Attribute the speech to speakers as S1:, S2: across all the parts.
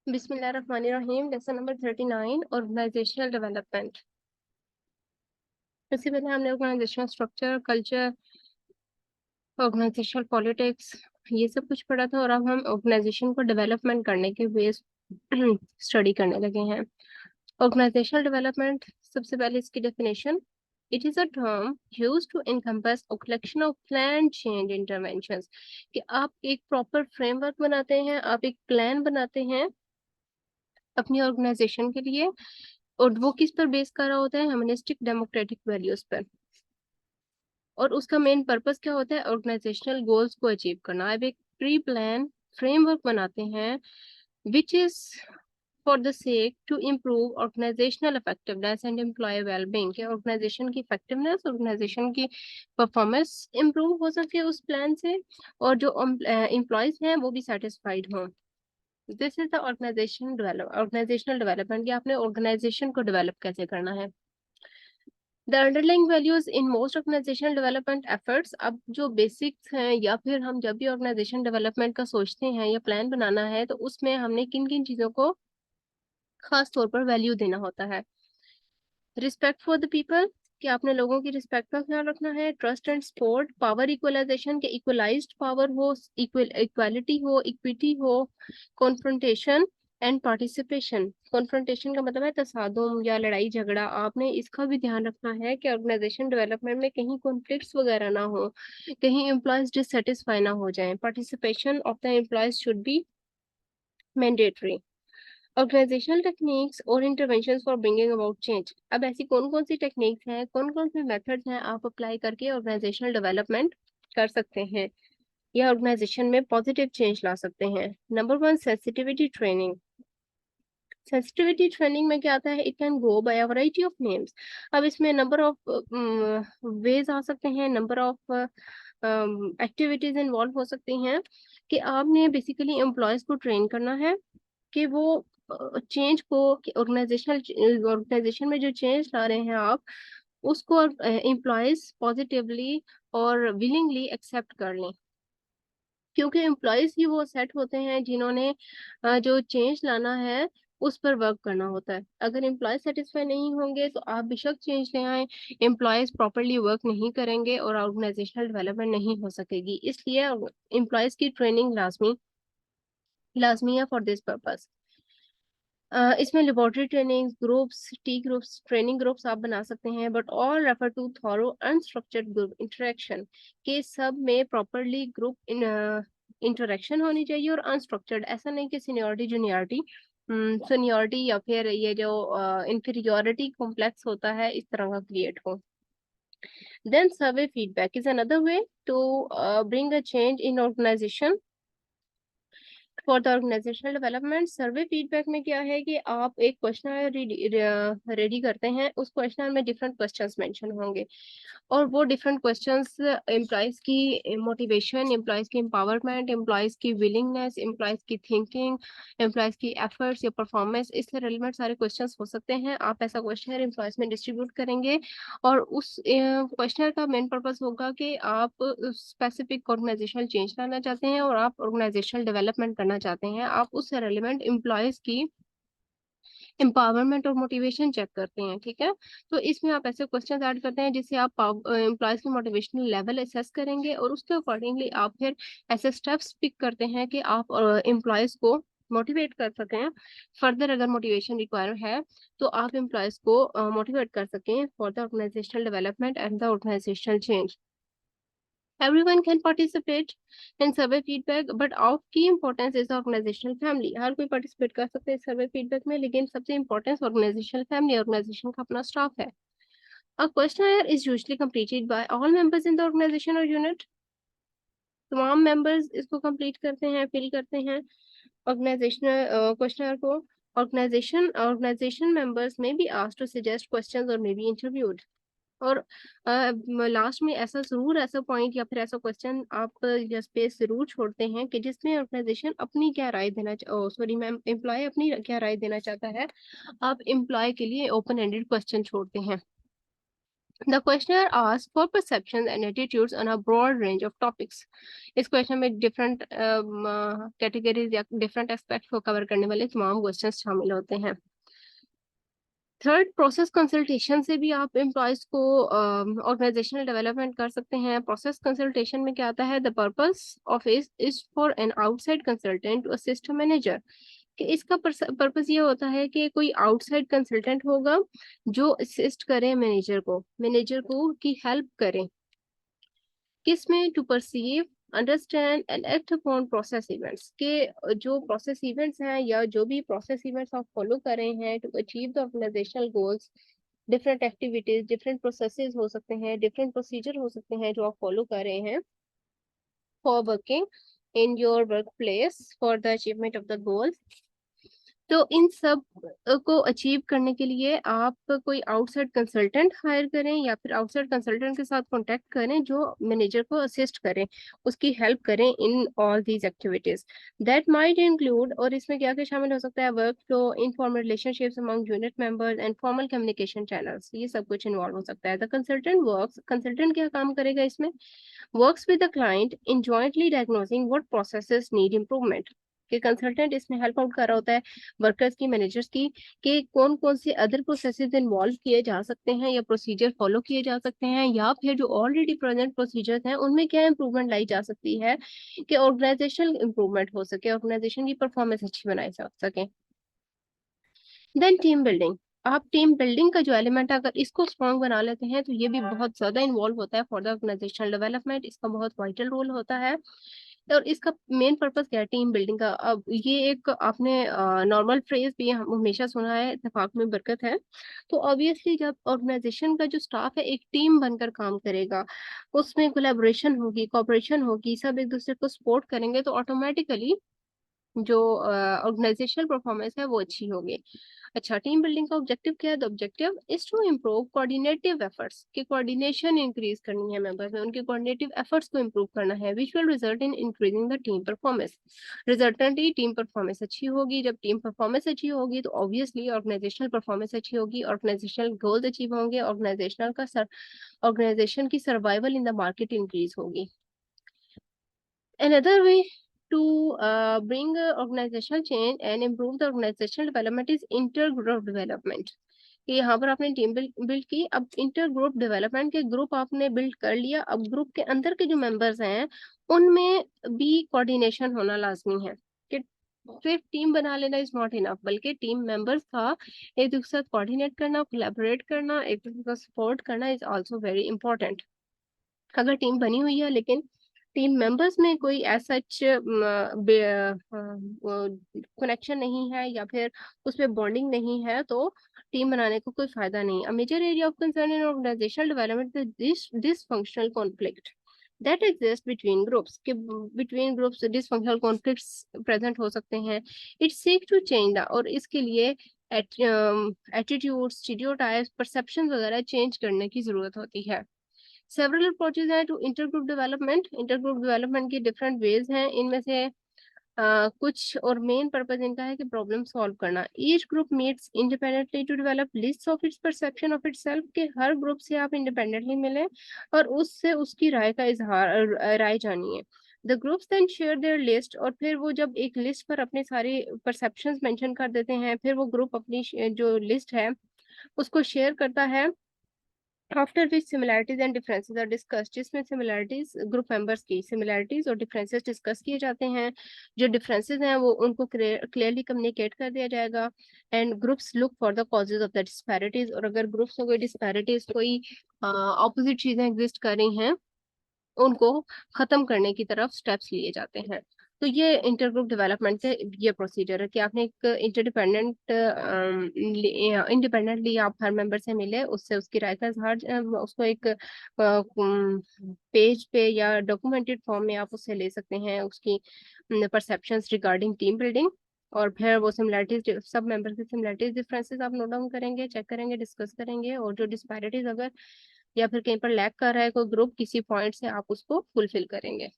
S1: बिस्मिल्लाहिर्रहमानिर्रहीम। Lesson number 39, organizational development. इससे पहले हमने organizational structure, culture, organizational politics ये सब कुछ पढ़ा था, और अब हम ऑर्गेनाइजेशन को डेवलपमेंट करने के बेस स्टडी करने लगे हैं। ऑर्गेनाइजेशनल डेवलपमेंट, सबसे पहले इसकी definition: it is a term used to encompass a collection of plan change interventions. कि आप एक प्रॉपर फ्रेमवर्क बनाते हैं, आप एक प्लान बनाते हैं अपनी ऑर्गेनाइजेशन के लिए, और वो किस पर बेस कर रहा होता है? ह्यूमनिस्टिक डेमोक्रेटिक वैल्यूज पर। और उसका मेन पर्पस क्या होता है? ऑर्गेनाइजेशनल गोल्स को अचीव करना। अब एक प्री प्लान फ्रेमवर्क बनाते हैं which is for the sake to improve organizational effectiveness and employee wellbeing. के ऑर्गेनाइजेशन की इफेक्टिवनेस, ऑर्गेनाइजेशन की परफॉर्मेंस इम्प्रूव हो सके उस प्लान से, और जो एम्प्लॉयज हैं वो भी सेटिस्फाइड हों। This is the organizational development, कि आपने ऑर्गेनाइजेशन को डेवलप कैसे करना है। The underlying values in most organizational development efforts. अब जो बेसिक्स हैं, या फिर हम जब भी ऑर्गेनाइजेशन डेवलपमेंट का सोचते हैं या प्लान बनाना है, तो उसमें हमने किन किन चीजों को खास तौर पर वैल्यू देना होता है। रिस्पेक्ट फॉर द पीपल, कि आपने लोगों की रिस्पेक्ट का ख्याल रखना है। Trust and support, power equalization, के इक्वलाइज्ड पावर हो, इक्वालिटी हो, इक्विटी हो। Confrontation and participation. कॉन्फ्रंटेशन का मतलब है तसादुम या लड़ाई झगड़ा। आपने इसका भी ध्यान रखना है कि ऑर्गेनाइजेशन डेवलपमेंट में कहीं कॉन्फ्लिक्ट्स वगैरह ना हो, कहीं एम्प्लॉयज डिससेटिस्फाई ना हो जाएं। Participation of the employees should be mandatory. Organisational techniques और interventions for bringing about change. अब ऐसी कौन कौन सी टेक्निक्स हैं, कौन कौन से मेथड्स हैं आप अप्लाई करके ऑर्गेनाइजेशनल डेवलपमेंट कर सकते हैं, या ऑर्गेनाइजेशन में पॉजिटिव चेंज ला सकते हैं। Number one, sensitivity training. Sensitivity training में क्या आता है? It can go by a variety of names. अब इसमें नंबर ऑफ वेज आ सकते हैं, नंबर ऑफ एक्टिविटीज इन्वॉल्व हो सकती हैं। कि आपने बेसिकली एम्प्लॉयज को ट्रेन करना है कि वो चेंज को, ऑर्गेनाइजेशन में जो चेंज ला रहे हैं आप, उसको एम्प्लॉयज पॉजिटिवली और विलिंगली एक्सेप्ट कर लें। क्योंकि एम्प्लॉयज ही वो सेट होते हैं जिन्होंने जो चेंज लाना है उस पर वर्क करना होता है। अगर एम्प्लॉय सेटिस्फाई नहीं होंगे तो आप बेशक चेंज ले आए, एम्प्लॉयज प्रॉपरली वर्क नहीं करेंगे और ऑर्गेनाइजेशनल डेवलपमेंट नहीं हो सकेगी। इसलिए एम्प्लॉयज की ट्रेनिंग लाजमी लाजमी है फॉर दिस पर्पस। इसमें laboratory training groups, T groups, training groups आप बना सकते हैं, but all refer to thorough unstructured group interaction. के सब में प्रॉपरली ग्रुप इंटरेक्शन होनी चाहिए, और अनस्ट्रक्चर्ड ऐसा नहीं कि सीनियरिटी जूनियरिटी, सीनियरिटी या फिर ये जो इंफीरियोरिटी कॉम्प्लेक्स होता है इस तरह का क्रिएट हो। Then survey feedback is another way to bring a change in organization for the organizational development. Survey feedback में क्या है कि आप एक क्वेश्चनर रेडी करते हैं, उस क्वेश्चनर में डिफरेंट क्वेश्चंस मेंशन होंगे, और वो डिफरेंट क्वेश्चंस एम्प्लॉयज की मोटिवेशन, एम्प्लॉयज की एम्पावरमेंट, एम्प्लॉयज की विलिंगनेस, एम्प्लॉयज की थिंकिंग, एम्प्लॉयज की एफर्ट्स या परफॉर्मेंस, इससे रिलेवेंट सारे क्वेश्चंस हो सकते हैं। आप ऐसा क्वेश्चनर एम्प्लॉयज में डिस्ट्रीब्यूट करेंगे, और उस क्वेश्चनर का मेन पर्पस होगा कि आप स्पेसिफिक ऑर्गेनाइजेशनल चेंज लाना चाहते हैं और आप ऑर्गेनाइजेशनल डेवलपमेंट करना चाहते हैं। आप उससे रेलिवेंट एम्प्लॉयज की एम्पावरमेंट और मोटिवेशन चेक करते हैं, ठीक है। तो इसमें आप ऐसे क्वेश्चंस ऐड करते हैं जिससे आप एम्प्लॉयज की मोटिवेशनल लेवल असेस करेंगे, और उसके अकॉर्डिंगली आप फिर ऐसे स्टेप्स पिक करते हैं कि आप एम्प्लॉयज को मोटिवेट कर सकें। फर्दर अगर मोटिवेशन रिक्वायर है तो आप एम्प्लॉयज को मोटिवेट कर सकें for the organizational development and the organizational change. Everyone can participate in survey feedback, but of key importance is the organizational family. हर कोई participate कर सकते हैं survey feedback में, लेकिन सबसे importance organizational family, organization का अपना staff है। A questionnaire is usually completed by all members in the organization or unit. तमाम members इसको complete करते हैं, fill करते हैं organizational questionnaire को। Organization members may be asked to suggest questions or may be interviewed. और last में ऐसा पॉइंट या फिर ऐसा क्वेश्चन आप या स्पेस जरूर छोड़ते हैं कि जिसमें ऑर्गेनाइजेशन अपनी क्या राय देना, सॉरी मैम, एम्प्लॉय अपनी क्या राय देना चाहता है। आप एम्प्लॉय के लिए ओपन एंडेड क्वेश्चन छोड़ते हैं। The questionnaire asks for perceptions and attitudes on a broad range of topics. इस क्वेश्चन में डिफरेंट कैटेगरीज या डिफरेंट एस्पेक्ट को कवर करने वाले तमाम क्वेश्चन शामिल होते हैं। थर्ड, प्रोसेस कंसल्टेशन से भी आप एम्प्लॉयज को ऑर्गेनाइजेशनल डेवलपमेंट कर सकते हैं। प्रोसेस कंसल्टेशन में क्या आता है, the purpose of is for an outside consultant to assist manager, कि इसका पर्पस ये होता है कि कोई आउटसाइड कंसल्टेंट होगा जो असिस्ट करे मैनेजर को की हेल्प करे किसमें, to perceive understand and act upon process events, के जो प्रोसेस इवेंट्स हैं या जो भी प्रोसेस इवेंट्स आप फॉलो कर रहे हैं to achieve the organizational goals. Different activities, different processes हो सकते हैं, डिफरेंट प्रोसीजर हो सकते हैं जो आप फॉलो कर रहे हैं for working in your work place for the achievement of the goal. तो इन सब को अचीव करने के लिए आप कोई आउटसाइड कंसल्टेंट हायर करें या फिर आउटसाइड कंसल्टेंट के साथ कांटेक्ट करें जो मैनेजर को असिस्ट करें, उसकी हेल्प करें in all these activities. That might include, और इसमें क्या क्या शामिल हो सकता है, work flow, informal relationships among unit members and formal communication channels, ये सब कुछ इन्वॉल्व हो सकता है। द कंसल्टेंट क्या काम करेगा इसमें, works with the client in jointly diagnosing what processes need improvement, कि कंसल्टेंट इसमें हेल्प आउट कर रहा होता है वर्कर्स की, मैनेजर्स की, कि कौन कौन से अदर प्रोसेसेस इन्वॉल्व किए जा सकते हैं या प्रोसीजर फॉलो किए जा सकते हैं, या फिर जो ऑलरेडी प्रेजेंट प्रोसीजर्स हैं उनमें क्या इंप्रूवमेंट लाई जा सकती है कि ऑर्गेनाइजेशनल इंप्रूवमेंट हो सके, ऑर्गेनाइजेशन की परफॉर्मेंस अच्छी बनाई जा सके। देन टीम बिल्डिंग, आप टीम बिल्डिंग का जो एलिमेंट है अगर इसको स्ट्रॉन्ग बना लेते हैं तो ये भी बहुत ज्यादा इन्वॉल्व होता है फॉर द ऑर्गेनाइजेशनल डेवलपमेंट, इसका बहुत वाइटल रोल होता है। और इसका मेन पर्पस क्या है टीम बिल्डिंग का, अब ये एक आपने नॉर्मल फ्रेज भी हमेशा सुना है, इत्तेफाक में बरकत है। तो ऑब्वियसली जब ऑर्गेनाइजेशन का जो स्टाफ है एक टीम बनकर काम करेगा, उसमें कोलैबोरेशन होगी, कोऑपरेशन होगी, सब एक दूसरे को सपोर्ट करेंगे, तो ऑटोमेटिकली जो ऑर्गेनाइजेशनल परफॉर्मेंस है वो अच्छी होगी। अच्छा, टीम बिल्डिंग का ऑब्जेक्टिव क्या है, the objective is to improve coordinative efforts, कि कोऑर्डिनेशन इंक्रीज करनी है मेंबर्स में, उनके कोऑर्डिनेटिव एफर्ट्स को इम्प्रूव करना है, which will result in increasing the team performance. Resultantly team performance अच्छी होगी, जब टीम परफॉर्मेंस अच्छी होगी तो ऑब्वियसली ऑर्गेनाइजेशनल परफॉर्मेंस अच्छी होगी, ऑर्गेनाइजेशनल गोल्स अचीव होंगे, ऑर्गेनाइजेशन की survival in the market increase होगी। Another way to bring organizational change and improve the organizational development is intergroup development. कि यहाँ पर आपने टीम बिल्ड की, अब इंटर ग्रुप डेवलपमेंट के ग्रुप आपने बिल्ड कर लिया, अब ग्रुप के अंदर के जो मेंबर्स हैं उनमें भी कोऑर्डिनेशन होना लाजमी है, कि सिर्फ टीम बना लेना इज नॉट इनफ, बल्कि टीम मेंबर्स का एक दूसरे के साथ कोऑर्डिनेट करना, कोलैबोरेट करना, एक दूसरे का सपोर्ट करना इज आल्सो वेरी इंपॉर्टेंट। अगर टीम बनी हुई है लेकिन टीम मेंबर्स में कोई सच कनेक्शन नहीं है या फिर उसमें बॉन्डिंग नहीं है तो टीम बनाने को कोई फायदा नहीं। A major area of concern in organisational development is this functional conflict that exist between groups, के between groups dysfunctional conflicts present हो सकते हैं। It seek to change the, और इसके लिए एटीट्यूड, स्टीरियोटाइप्स, परसेप्शन वगैरह चेंज करने की जरूरत होती है। सेवरल अप्रोचेज हैं to intergroup development, intergroup development की डिफरेंट वेज हैं, इनमें से कुछ और मेन पर्पस इनका है कि प्रॉब्लम सॉल्व करना। Each group meets independently to develop list of its perception of itself, के हर ग्रुप से आप इंडिपेंडेंटली मिलें और उससे उसकी राय का इजहार, राय जानिए। The groups then share their list, और फिर वो जब एक लिस्ट पर अपने सारे परसेप्शंस मेंशन कर देते हैं, फिर वो ग्रुप अपनी जो लिस्ट है उसको शेयर करता है। After which similarities and differences are discussed, जिसमें सिमिलैरिटीज ग्रुप मेंबर्स की सिमिलैरिटीज और डिफरेंसेस डिस्कस किए जाते हैं, जो डिफरेंसेस हैं वो उनको क्लियरली कम्युनिकेट कर दिया जाएगा। And groups look for the causes of the disparities, और अगर ग्रुप्स में कोई डिस्पैरिटीज, कोई ऑपोजिट चीजें एग्जिस्ट कर रही हैं उनको खत्म करने की तरफ स्टेप्स लिए जाते हैं। तो ये इंटरग्रुप डेवलपमेंट के ये प्रोसीजर है कि आपने एक इंडिपेंडेंटली आप हर मेंबर से मिले, उससे उसकी राय का इजहार, उसको एक पेज पे या डॉक्यूमेंटेड फॉर्म में आप उससे ले सकते हैं उसकी परसेप्शंस रिगार्डिंग टीम बिल्डिंग, और फिर वो सिमिलैरिटीज, सब मेंबर की सिमिलैरिटीज डिफरेंसेस आप नोट डाउन करेंगे, चेक करेंगे, डिस्कस करेंगे, और जो डिस्पैरिटीज अगर या फिर कहीं पर लैक कर रहा है कोई ग्रुप किसी पॉइंट से, आप उसको फुलफिल करेंगे।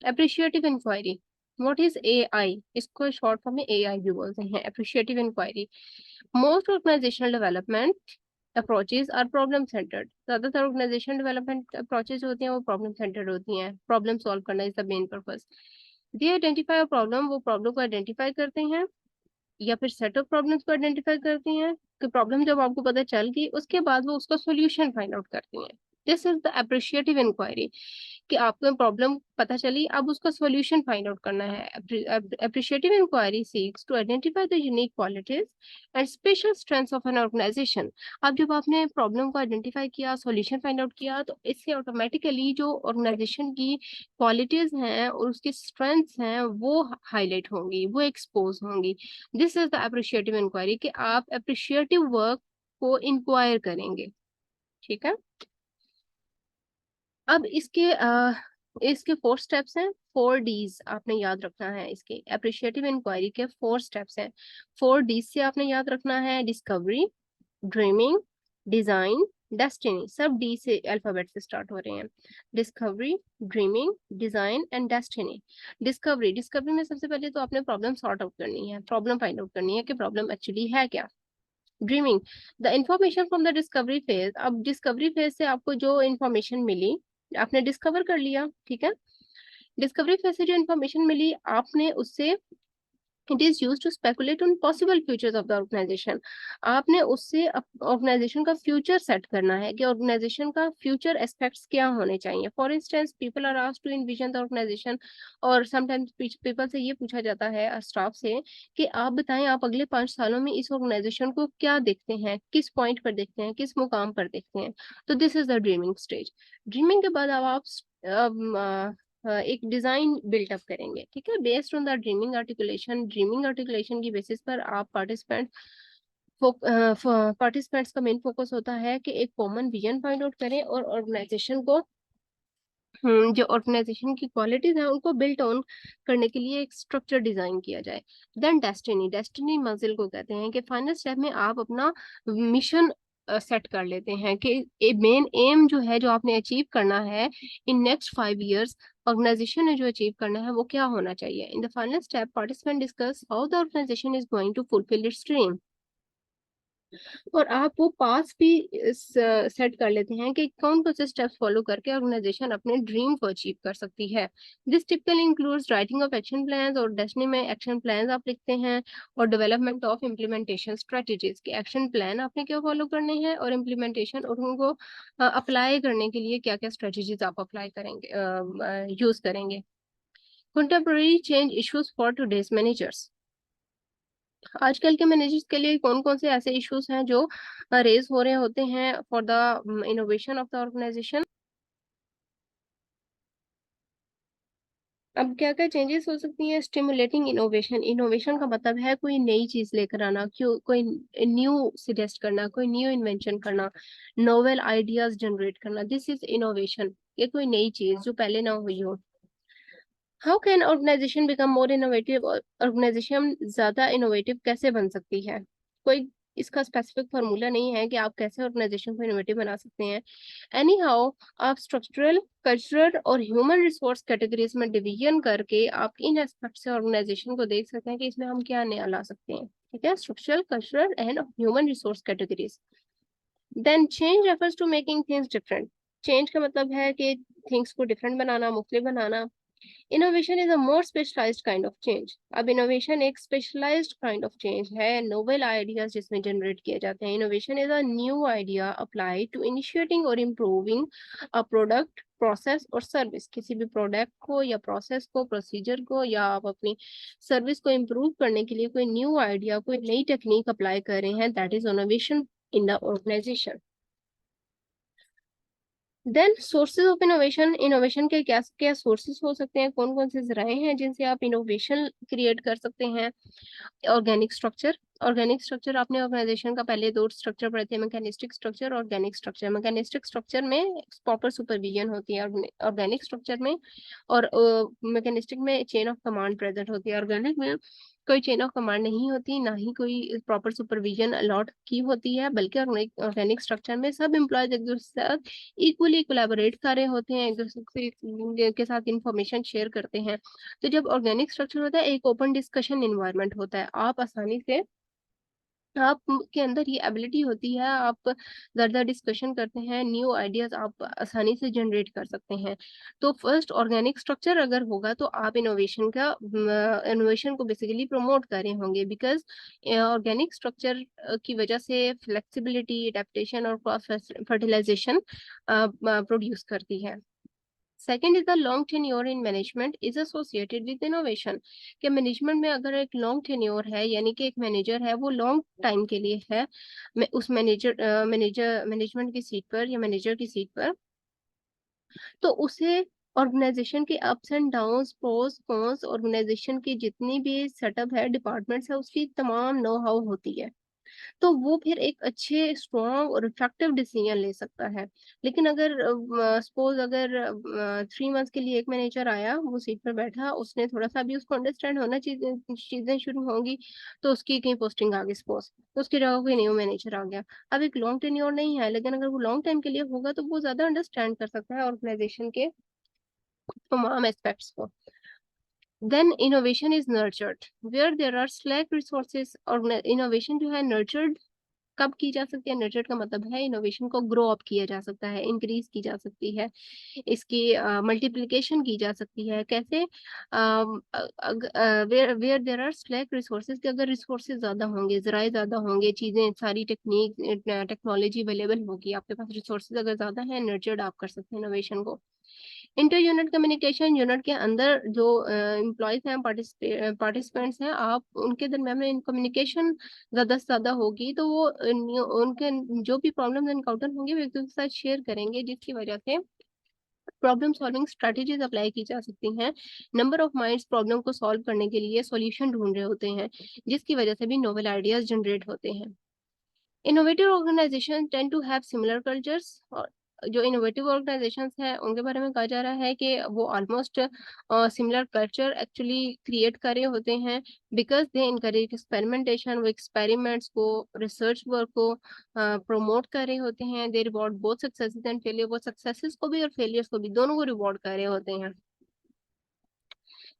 S1: Appreciative inquiry, what is AI, इसको शॉर्ट फॉर्म में एआई भी बोलते हैं, appreciative inquiry. Most organizational development approaches are problem centred. ज्यादातर ऑर्गेनाइजेशन डेवलपमेंट अप्रोचेज होती हैं वो प्रॉब्लम सेंटर्ड होती हैं, प्रॉब्लम सॉल्व करना is the main purpose. They identify a problem, वो प्रॉब्लम को आइडेंटिफाई करते हैं या फिर सेट ऑफ प्रॉब्लम्स को आइडेंटिफाई करती हैं कि प्रॉब्लम जब आपको पता चल गई उसके बाद वो उसका सॉल्यूशन फाइंड आउट करती हैं। This is the appreciative inquiry, कि आपको प्रॉब्लम पता चली, अब उसका सॉल्यूशन फाइंड आउट करना है। Appreciative inquiry seeks to identify the unique qualities and special strengths of an organization. अब जब आपने प्रॉब्लम को आइडेंटिफाई किया, सॉल्यूशन फाइंड आउट किया, तो इससे ऑटोमेटिकली जो ऑर्गेनाइजेशन की क्वालिटीज हैं और उसकी स्ट्रेंथ्स हैं वो हाईलाइट होंगी, वो एक्सपोज होंगी। This is the appreciative inquiry, कि आप अप्रिशिएटिव वर्क को इंक्वायर करेंगे। ठीक है, अब इसके 4 स्टेप्स हैं, 4 डीज आपने याद रखना है। इसके अप्रिशिएटिव इंक्वायरी के 4 स्टेप्स हैं। 4 डीज से आपने याद रखना है, डिस्कवरी, ड्रीमिंग, डिजाइन, डेस्टिनी। सब डी से अल्फाबेट से स्टार्ट हो रहे हैं। Discovery, dreaming, design and destiny. Discovery, discovery में सबसे पहले तो आपने प्रॉब्लम सॉर्ट आउट करनी है, प्रॉब्लम फाइंड आउट करनी है कि प्रॉब्लम एक्चुअली है क्या। Dreaming, the information from the discovery phase. अब डिस्कवरी फेज से आपको जो इंफॉर्मेशन मिली आपने डिस्कवर कर लिया, ठीक है। डिस्कवरी फेज से जो इंफॉर्मेशन मिली आपने उससे, it is use to speculate on possible futures of the organization. आपने उससे ऑर्गेनाइजेशन का फ्यूचर सेट करना है कि ऑर्गेनाइजेशन का फ्यूचर एस्पेक्ट्स क्या होने चाहिए। For instance people are asked to envision the organization, और समटाइम्स पीपल से ये पूछा जाता है स्टाफ से कि आप बताएं आप अगले 5 सालों में इस ऑर्गेनाइजेशन को क्या देखते हैं, किस पॉइंट पर देखते हैं, किस मुकाम पर देखते हैं। तो this is the dreaming stage. Dreaming के बाद अब आप एक डिजाइन बिल्टअप करेंगे, ठीक है, based on the dreaming articulation. Dreaming articulation की बेसिस पर आप पार्टिसिपेंट्स का मेन फोकस होता है कि एक कॉमन विजन फाइंड आउट करें और ऑर्गेनाइजेशन को, जो ऑर्गेनाइजेशन की क्वालिटीज हैं उनको बिल्ट ऑन करने के लिए एक स्ट्रक्चर डिजाइन किया जाए। देन डेस्टिनी, डेस्टिनी मंजिल को कहते हैं कि फाइनल स्टेप में आप अपना मिशन सेट कर लेते हैं कि मेन एम जो है जो आपने अचीव करना है इन नेक्स्ट 5 years, ऑर्गेनाइजेशन ने जो अचीव करना है वो क्या होना चाहिए। In the final step participant discuss how the organization is going to fulfil its dream. और आप वो पास भी सेट कर लेते हैं कि कौन कौन से स्टेप्स फॉलो करके ऑर्गेनाइजेशन अपने ड्रीम को अचीव कर सकती है। This typically includes writing of action plans, और डेस्टिनी में एक्शन प्लान्स आप लिखते हैं, और डेवलपमेंट ऑफ इम्प्लीमेंटेशन स्ट्रेटजीज के एक्शन प्लान आपने क्या फॉलो करने हैं, और इम्प्लीमेंटेशन और उनको अप्लाई करने के लिए क्या क्या स्ट्रेटजीज आप अप्लाई करेंगे, यूज करेंगे। Contemporary change issues for today's managers. आजकल के मैनेजर्स के लिए कौन कौन से ऐसे इश्यूज हैं जो रेज हो रहे होते हैं for the innovation of the organization. अब क्या क्या चेंजेस हो सकती हैं। स्टिमुलेटिंग इनोवेशन, इनोवेशन का मतलब है कोई नई चीज लेकर आना, क्यों कोई न्यू सजेस्ट करना, कोई न्यू इन्वेंशन करना, नोवेल आइडियाज जनरेट करना, दिस इज इनोवेशन। ये कोई नई चीज जो पहले ना हुई हो। How can organization become more innovative, organization ज्यादा इनोवेटिव कैसे बन सकती है। कोई इसका स्पेसिफिक फार्मूला नहीं है कि आप कैसे ऑर्गेनाइजेशन को इनोवेटिव बना सकते हैं। एनी हाउ आप स्ट्रक्चरल, कल्चरल और ह्यूमन रिसोर्स कैटेगरीज में डिवीजन करके आप इन एस्पेक्ट से ऑर्गेनाइजेशन को देख सकते हैं कि इसमें हम क्या नया ला सकते हैं। ठीक है, structural, cultural and human resource categories. Then change refers to making things different. Change का मतलब है कि थिंग्स को डिफरेंट बनाना, मुख्तलिफ बनाना। Innovation is a more specialised kind of change. अब इनोवेशन एक स्पेशलाइज्ड काइंड ऑफ चेंज है, नोवेल आइडियाज जिसमें जनरेट किए जाते हैं। Innovation is a new idea apply to initiating और इम्प्रूविंग अ प्रोडक्ट, प्रोसेस और सर्विस। किसी भी प्रोडक्ट को या प्रोसेस को, प्रोसीजर को, या आप अपनी सर्विस को इम्प्रूव करने के लिए कोई न्यू आइडिया, कोई नई टेक्निक अप्लाई कर रहे हैं, that is innovation in the organization. Then sources of innovation, innovation के क्या क्या सोर्सेज हो सकते हैं, कौन कौन से जराए हैं जिनसे आप इनोवेशन क्रिएट कर सकते हैं। ऑर्गेनिक स्ट्रक्चर, ऑर्गेनिक स्ट्रक्चर आपने ऑर्गेनाइजेशन का पहले 2 स्ट्रक्चर पढ़े थे, mechanistic structure, organic structure. Mechanistic structure में प्रॉपर सुपरविजन होती है ऑर्गेनिक स्ट्रक्चर में, और मैकेनिस्टिक में चेन ऑफ कमांड प्रेजेंट होती है। ऑर्गेनिक में कोई चेन ऑफ कमांड नहीं होती, ना ही कोई प्रॉपर सुपरविजन अलॉट की होती है, बल्कि ऑर्गेनिक स्ट्रक्चर में सब एम्प्लॉयज एक दूसरे के साथ इक्वली कोलैबोरेट कर रहे होते हैं, एक दूसरे के साथ इंफॉर्मेशन शेयर करते हैं। तो जब ऑर्गेनिक स्ट्रक्चर होता है एक ओपन डिस्कशन इन्वायरमेंट होता है, आप आसानी से आप के अंदर ये एबिलिटी होती है, आप ज़्यादा डिस्कशन करते हैं, न्यू आइडियाज़ आप आसानी से जनरेट कर सकते हैं। तो फर्स्ट ऑर्गेनिक स्ट्रक्चर अगर होगा तो आप इनोवेशन को बेसिकली प्रमोट कर रहे होंगे, बिकॉज़ ऑर्गेनिक स्ट्रक्चर की वजह से फ्लेक्सिबिलिटी, एडेप्टेशन और क्रॉस फर्टिलाइज़ेशन प्रोड्यूस करती है। Second is the long tenure in management is associated with innovation. कि मैनेजमेंट में अगर एक लॉन्ग टेन्योर है, यानी कि एक मैनेजर है वो लॉन्ग टाइम के लिए है उस मैनेजमेंट की सीट पर या मैनेजर की सीट पर, तो उसे ऑर्गेनाइजेशन के ups and downs, pros cons, organization की जितनी भी सेटअप है, डिपार्टमेंट्स है, उसकी तमाम नो हाउ होती है। तो वो फिर एक अच्छे स्ट्रॉन्ग और इफेक्टिव डिसीजन ले सकता है। लेकिन अगर सपोज अगर 3 मंथ्स के लिए एक मैनेजर आया, वो सीट पर बैठा, उसने थोड़ा सा भी उसको अंडरस्टैंड होना, चीजें चीजें शुरू होंगी, तो उसकी कहीं पोस्टिंग आ गई सपोज, तो उसकी जगह कोई न्यू मैनेजर आ गया। अब एक लॉन्ग टेन्योर नहीं है, लेकिन अगर वो लॉन्ग टाइम के लिए होगा तो वो ज्यादा अंडरस्टैंड कर सकता है ऑर्गेनाइजेशन के तमाम एस्पेक्ट्स को। Then innovation is nurtured where there are slack resources। और इनोवेशन जो है नर्चर्ड कब की जा सकती है? नर्चर्ड का मतलब है इनोवेशन को ग्रो अप किया जा सकता है, इंक्रीज की जा सकती है, इसकी मल्टीप्लिकेशन की जा सकती है। कैसे? Where there are slack resources, कि अगर रिसोर्सेज ज्यादा होंगे, जराए ज्यादा होंगे, चीजें सारी टेक्नोलॉजी अवेलेबल होगी, आपके पास रिसोर्सेज अगर ज्यादा है, नर्चर्ड आप कर सकते हैं इनोवेशन को। इंटर यूनिट कम्युनिकेशन, यूनिट के अंदर जो एम्प्लॉयज हैं, पार्टिसिपेंट्स हैं, आप उनके दरम्यान में कम्युनिकेशन ज्यादा से ज्यादा होगी, तो वो उनके जो भी प्रॉब्लम एनकाउंटर होंगे वो एक दूसरे के साथ शेयर करेंगे, जिसकी वजह से प्रॉब्लम सॉल्विंग स्ट्रेटेजीज अप्लाई की जा सकती हैं। नंबर ऑफ माइंड्स प्रॉब्लम को सॉल्व करने के लिए सॉल्यूशन ढूंढ रहे होते हैं, जिसकी वजह से भी नोवेल आइडियाज जनरेट होते हैं। Innovative organization tend to have similar cultures. और जो इनोवेटिव ऑर्गेनाइजेशंस हैं उनके बारे में कहा जा रहा है कि वो almost similar culture actually create कर रहे होते हैं, बिकॉज दे इनकरेज एक्सपेरिमेंटेशन। वो एक्सपेरिमेंट्स को, रिसर्च वर्क को प्रमोट कर रहे होते हैं। They reward both successes and failure. वो सक्सेसेस को भी और फेलियर्स को भी, दोनों को रिवॉर्ड कर रहे होते हैं।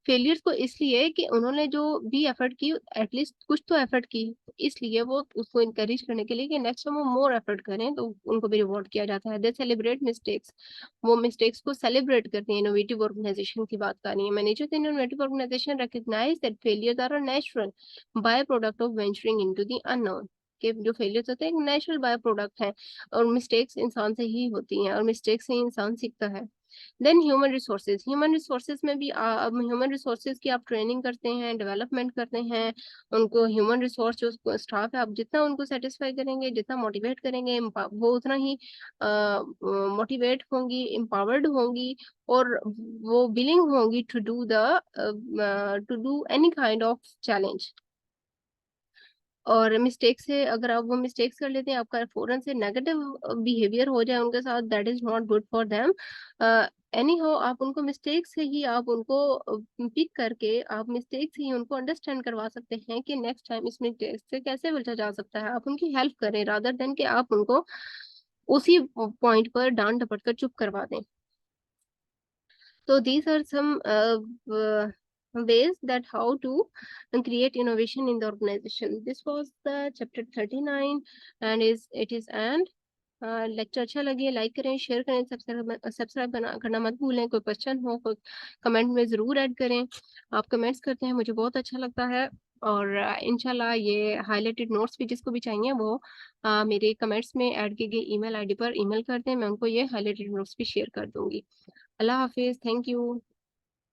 S1: फेलियर्स को इसलिए कि उन्होंने जो भी एफर्ट की, एटलीस्ट कुछ तो एफर्ट की, तो इसलिए वो उसको इनकरेज करने के लिए कि नेक्स्ट टाइम वो मोर एफर्ट करें, तो उनको भी रिवॉर्ड किया जाता है। They celebrate mistakes. वो मिस्टेक्स को सेलिब्रेट करते हैं। इनोवेटिव ऑर्गेनाइजेशन की बात कर रही है। Managers in innovative organization recognize that failures are a natural by product of venturing into the unknown. के जो फेलियर्स होते हैं एक नेचुरल बाय प्रोडक्ट है, और मिस्टेक्स इंसान से ही होती हैं, और मिस्टेक से ही इंसान सीखता है। देन ह्यूमन रिसोर्सेज। ह्यूमन रिसोर्सेज में भी अब ह्यूमन रिसोर्सेज की आप ट्रेनिंग करते हैं, डेवलपमेंट करते हैं। उनको ह्यूमन रिसोर्स जो स्टाफ है, आप जितना उनको सेटिस्फाई करेंगे, जितना मोटिवेट करेंगे, वो उतना ही मोटिवेट होंगी, एम्पावर्ड होंगी, और वो विलिंग होंगी to do any kind of challenge. और मिस्टेक से अगर आप वो मिस्टेक्स कर लेते हैं, आपका फौरन से नेगेटिव बिहेवियर हो जाए उनके साथ, that is not good for them. Any how, आप उनको मिस्टेक से ही आप उनको पिक करके, आप मिस्टेक से ही उनको अंडरस्टैंड करवा सकते हैं कि नेक्स्ट टाइम इस मिस्टेक से कैसे बचा जा सकता है। आप उनकी हेल्प करें, रादर देन कि आप उनको उसी पॉइंट पर डांट डपट कर चुप करवा दें। So these are some ways that how to create innovation in the organization. This was the chapter 39 and it is and lecture अच्छा लगे लाइक करें, शेयर करें, सब्सक्राइब करना मत भूलें। कोई क्वेश्चन हो कोई कमेंट में ज़रूर ऐड करें। आप कमेंट्स करते हैं, मुझे बहुत अच्छा लगता है। और इंशाल्लाह ये हाईलाइटेड नोट्स भी जिसको भी चाहिए वो मेरे कमेंट्स में ऐड किए गए ईमेल आईडी पर ईमेल करते हैं, मैं उनको ये हाईलाइटेड नोट्स भी शेयर कर दूंगी। अल्लाह हाफिज़, थैंक यू।